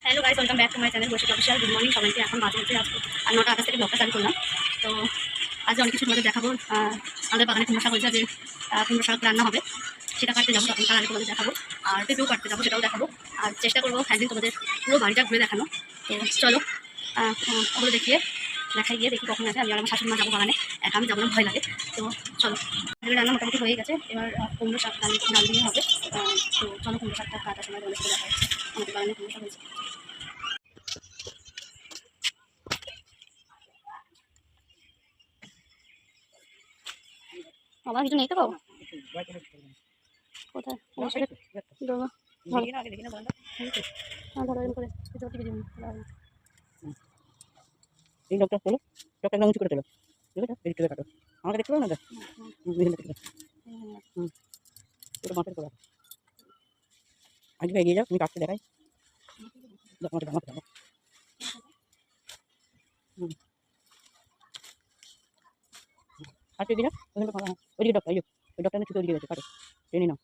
Hello guys, welcome back to my channel Baishakh official. Good morning সবাইকে। এখন বাজে হচ্ছে আজকে আর 9টা আকাশ থেকে ব্লগটা চালু করলাম। তো আজ অনেক কিছু তোমাদের দেখাবো। আমাদের বাগানে কুমড়ো শাক হয়েছে, যে কুমড়ো শাক রান্না হবে সেটা কাটতে যাবো, তখন তার আগে তোমাদের দেখাবো। আর পেঁপেও কাটতে যাবো, সেটাও দেখাবো। আর চেষ্টা করবো একদিন তোমাদের পুরো বাড়িটা ঘুরে দেখানো। তো চলো ওগুলো দেখাই গিয়ে দেখি কখন আছে। আমি আর আমার শাশুড়ি মা যাবো বাগানে, একা আমি যাবো না, ভয় লাগে। তো চলো, রান্না মোটামুটি হয়ে গেছে। এবার কুমড়ো শাক ডাল দিয়ে হবে। তো চলো কুমড়ো শাকটা কাটার সময় তোমাদের সাথে দেখা হচ্ছে। আমাদের বাগানে কুমড়ো শাক হয়েছে। আমার কিছু নেই তো বাবু, কোথায় এই লোকটা তোলো, লোকটা একদম উঁচু করে তোলো, ঠিক আছে? এদিক থেকে কাটো, আমাকে দেখতে পাবো না? ওটা মাথার করা আজকে এগিয়ে যাও, তুমি কাটতে দেখাই। আমাকে আমাকে দাও। কাটতে দিন, ওইদিকে ডক্টর, ওই ডক্টর ছুটো দিকে গেছে, কাটো টেনে নাও,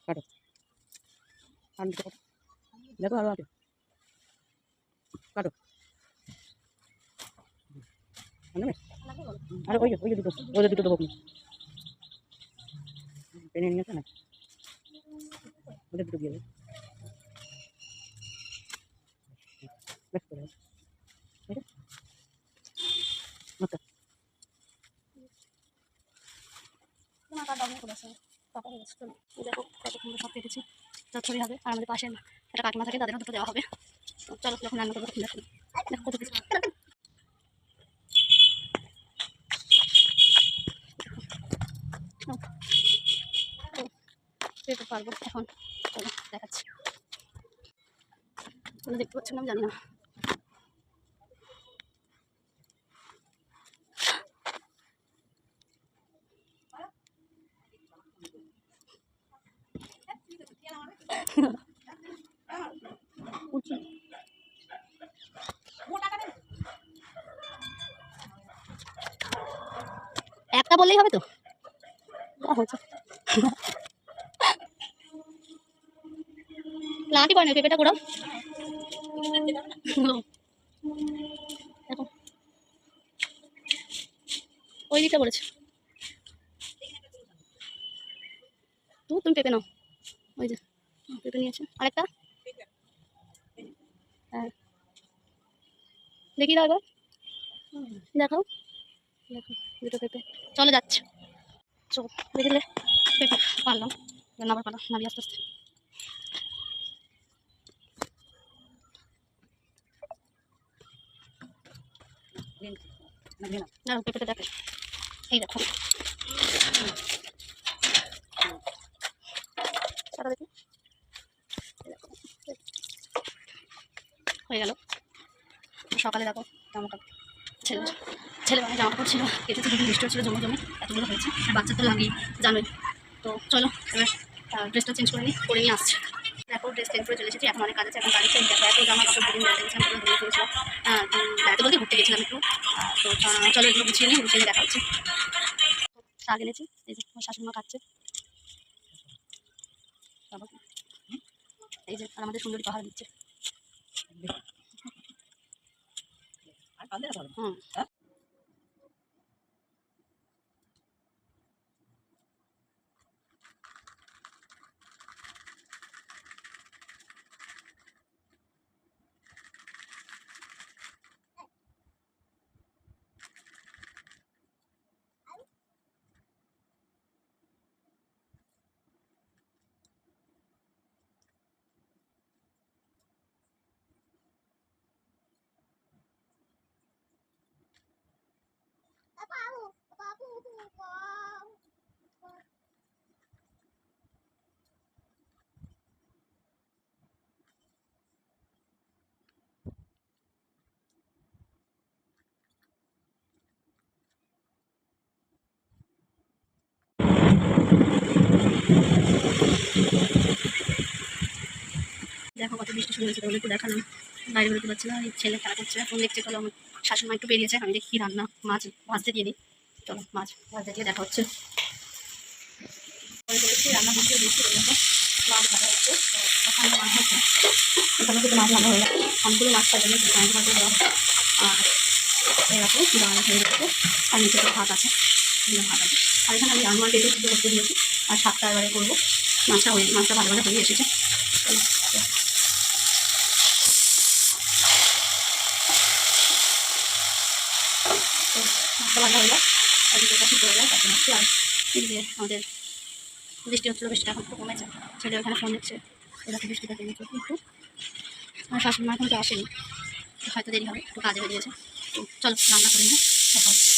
কাটো। আর দেখো আরো আছে, কাটো। আরে ওই যে দুটো, ওদের দুটো দেবো, টেনে নিয়েছে না, ওদের দুটো দিয়ে দেবো। বেশ করে ঠিক আছে। দেখো কত সুন্দর সব কেটেছি, চচ্চড়ি হবে। আর আমাদের পাশে একটা কাকিমা থাকে, তাদেরও দুটো দেওয়া হবে। তো চলো যখন রান্না করবো তখন দেখো কত কিছু। পেতে পারবো এখন, চলো দেখাচ্ছি। তোমরা দেখতে পাচ্ছ না আমি জানি না। একটা বললেই হবে তো, লাঠি করে না পেঁপেটা পুরো দেখো ওই দিকটা করেছে। তুমি পেঁপে নাও, ওই যে পেঁপে নিয়েছে আরেকটা। হ্যাঁ দেখি দাও এবার, দেখাও দেখো দুটো পেঁপে। চলো যাচ্ছে, চোখ দেখলে পেঁপে পারলাম, আবার পারলাম নাবি আস্তে আস্তে। না পেঁপেটা দেখে, এই দেখো দেখি হয়ে গেল। সকালে দেখো জামা কাপড় ছেলে মানে জামা কাপড় ছিল, কেটেছে, দুটো বৃষ্টি হচ্ছিল, জমে এতগুলো হয়েছে। বাচ্চা তো লাগেই, জানোই। তো চলো এবার ড্রেসটা চেঞ্জ করে নিয়ে আসছি। দেখো ড্রেস চেঞ্জ করে চলে এসেছি, এখন অনেক কাজ আছে। এখন বাড়িতে দেখো এত জামা কাপড় দুদিন বেড়াতে গেছিলাম, ধুয়ে ফেলেছিলাম। বেড়াতে বলতে ঘুরতে গেছিলাম একটু। তো চলো এগুলো গুছিয়ে নিয়ে দেখা হচ্ছে। শাক এনেছি, এই যে আমার শাশুড়ি মা খাচ্ছে। এই যে আর আমাদের সুন্দরী পাহাড় দিচ্ছে। হুম দেখো কত বৃষ্টি শুরু হয়েছে, তাহলে একটু দেখালাম। বাইরে বেরোতে পারছি না, ছেলে খেলা করছে। এখন দেখছি, চলো আমার শাশুড়ি মা একটু বেরিয়েছে, আমি দেখি রান্না মাছ ভাজতে দিয়ে দিই। চলো মাছ ভাজতে দিয়ে দেখা হচ্ছে। রান্না করতে দিচ্ছি, দেখো মাছ ভাজা আসছে, তো ওখানে মাছ হচ্ছে, ওখানে কিন্তু মাছ ভালো হয়ে গেছে, অনেকগুলো মাছ খাওয়ার জন্য মাছ দেওয়া হচ্ছে। আর এরকম ডাল হয়ে গেছে, আর নিচে তো ভাত আছে, ভাত আছে। আর এখানে আমি আমার পেটে শুধু করতে দিয়েছি, আর শাকটা এবারে করবো। মাছটা ভালো হয়ে এসেছে। তো মাছটা ভালো হয়ে যায়, আর দুটোটা সিদ্ধ হয়ে যায়, তারপর হচ্ছে। আর এই যে আমাদের বৃষ্টি হচ্ছিলো, বৃষ্টিটা এখন একটু কমেছে, ছেলে ওখানে ফোন দিচ্ছে, এরকম বৃষ্টিটা কমেছে একটু। আমার শাশুড়ি মা এখন তো আসেনি, হয়তো দেরি হবে, একটু কাজে বেরিয়েছে। তো চলো রান্না করে নিই, দেখা হচ্ছে।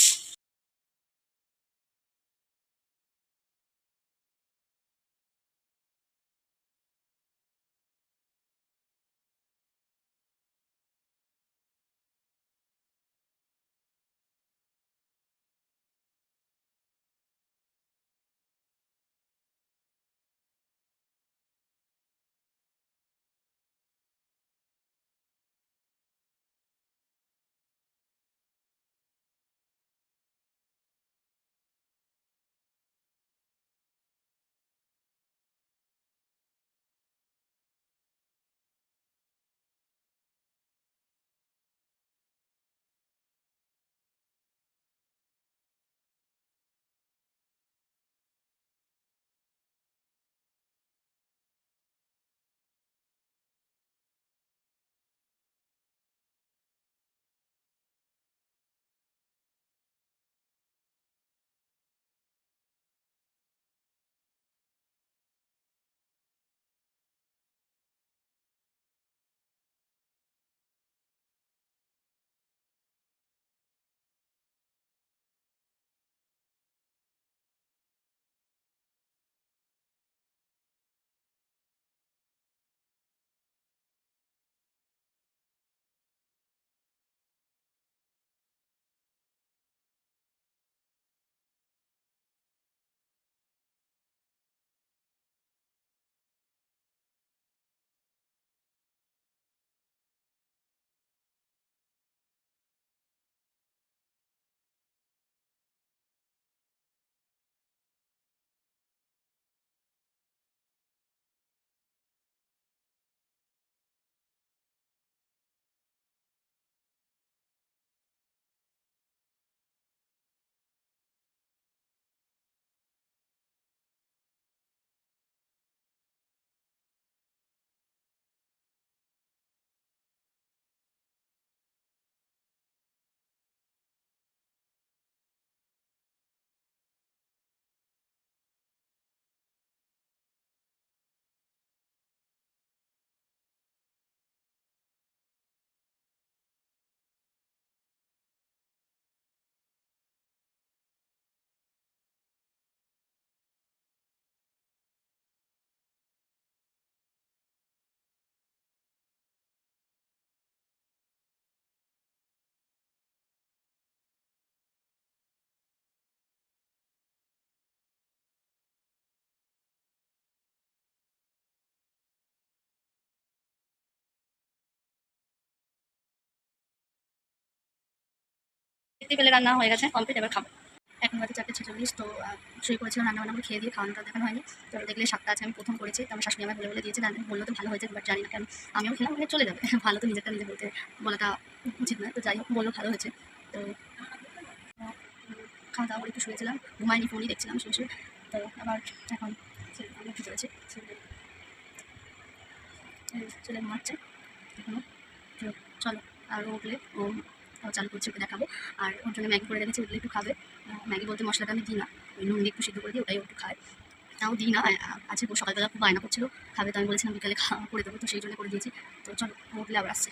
দেখতে পেলে রান্না হয়ে গেছে, কমপ্লিট, এবার খাবো। এখন বাজে 4:46, তো শুরু করেছিলাম রান্না বান্না করে, খেয়ে দিয়ে খাওয়ানোটা দেখানো হয়নি। তো দেখলে শাকটা আছে, আমি প্রথম করেছি, তো আমার শাশুড়ি আমায় বলে দিয়েছে, বললো তো ভালো হয়েছে, বাট জানি না কেন আমিও খেলাম, মানে চলে যাবে। ভালো তো নিজেরটা নিজে বলাটা উচিত না, তো যাই হোক বললো ভালো হয়েছে। তো খাওয়া দাওয়া করে একটু শুয়েছিলাম, ঘুমাইনি, ফোনই দেখছিলাম শুয়ে শুয়ে। তো আবার এখন আমি উঠে চলেছি, ছেলে ঘুমাচ্ছে এখনো। তো চলো, আর ও উঠলে ও চালু করছে, ওকে দেখাবো। আর ওর জন্য ম্যাগি করে রেখেছি, উঠলে একটু খাবে। ম্যাগি বলতে মশলাটা আমি দিই না, ওই নুন দিয়ে একটু সিদ্ধ করে দিই, ওটাই একটু খায়। তাও দিই না, আছে সকালবেলা খুব বায়না করছিল খাবে, তো আমি বলেছিলাম বিকালে খাওয়া করে দেবো, তো সেই জন্য করে দিয়েছি। তো চলো, ও উঠলে আবার আসছে।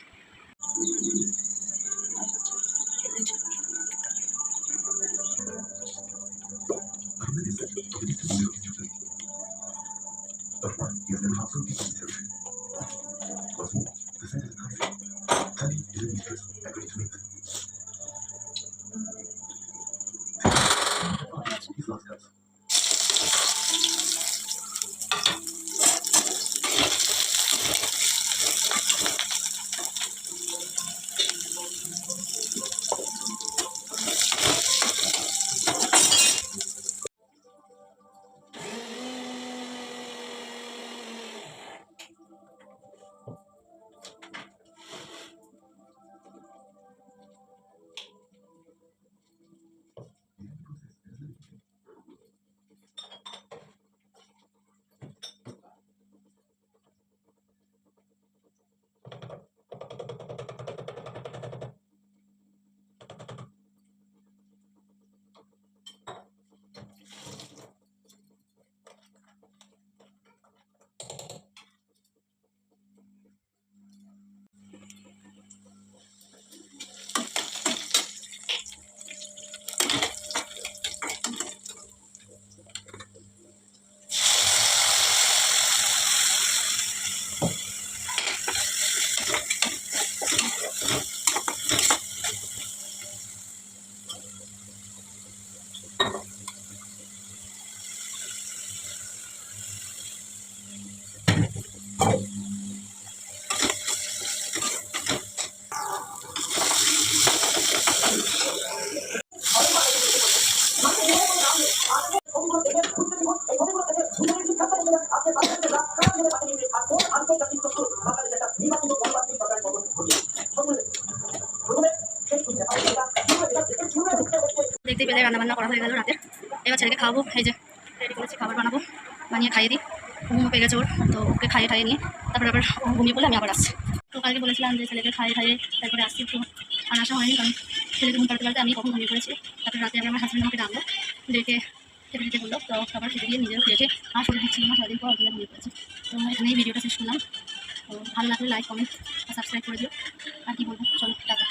বিকেলে রান্নাবান্না করা হয়ে গেল রাতের। এবার ছেলেকে খাওয়াবো, এই যে রেডি করেছি, খাবার বানাবো, বানিয়ে খাইয়ে দিই। ঘুম পেয়ে গেছে ওর, তো ওকে খাইয়ে নিয়ে তারপরে আবার ও ঘুমিয়ে পড়লে আমি আবার আসছি। তো কালকে বলেছিলাম যে ছেলেকে খাইয়ে তারপরে আসছি, তো আর আসা হয়নি, কারণ ছেলেকে ঘুম পাড়াতে আমি কখন ঘুমিয়ে পড়েছি। তারপরে রাতে আমার হাজব্যান্ড আমাকে ডাকলো, ডেকে খেতে দিতে বললো, তো খাবার খেতে দিয়ে নিজেও খেয়েছে। আর শরীর দিচ্ছিল না, সারাদিন পর ওখানে ঘুমিয়ে পড়েছে। তো এখানেই ভিডিওটা শেষ করলাম। তো ভালো লাগলে লাইক, কমেন্ট আর সাবস্ক্রাইব করে দিও। আর কি বলবো, চলো টাটা।